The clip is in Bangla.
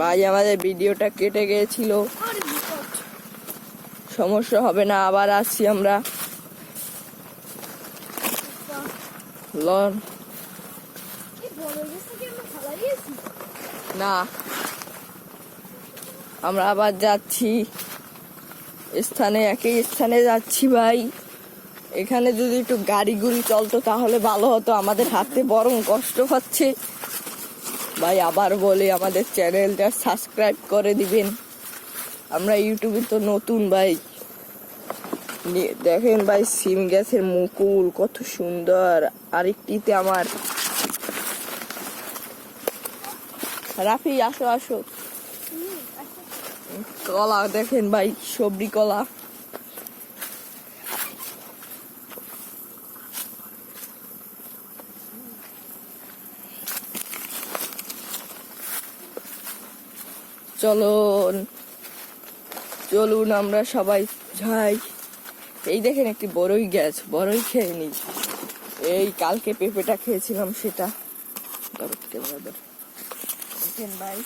ভাই আমাদের ভিডিওটা কেটে গিয়েছিল, সমস্যা হবে না, আবার আসছি আমরা। লন না, আমরা আবার যাচ্ছি একই স্থানে যাচ্ছি ভাই। এখানে যদি একটু গাড়ি গুড়ি চলতো তাহলে ভালো হতো, আমাদের হাতে বরং কষ্ট হচ্ছে ভাই। আবার বলি আমাদের চ্যানেলটা সাবস্ক্রাইব করে দিবেন, আমরা ইউটিউবে তো নতুন ভাই। দেখেন ভাই সিম গাছের মুকুল কত সুন্দর। আরেকটিতে আমার রাফি আসো আসো, কলা দেখেন ভাই, সবরি কলা। চলুন চলুন আমরা সবাই যাই। এই দেখেন একটি বড়ই গাছ, বড়ই খেয়ে নি। এই কালকে পেঁপেটা খেয়েছিলাম সেটা। দেখেন ভাই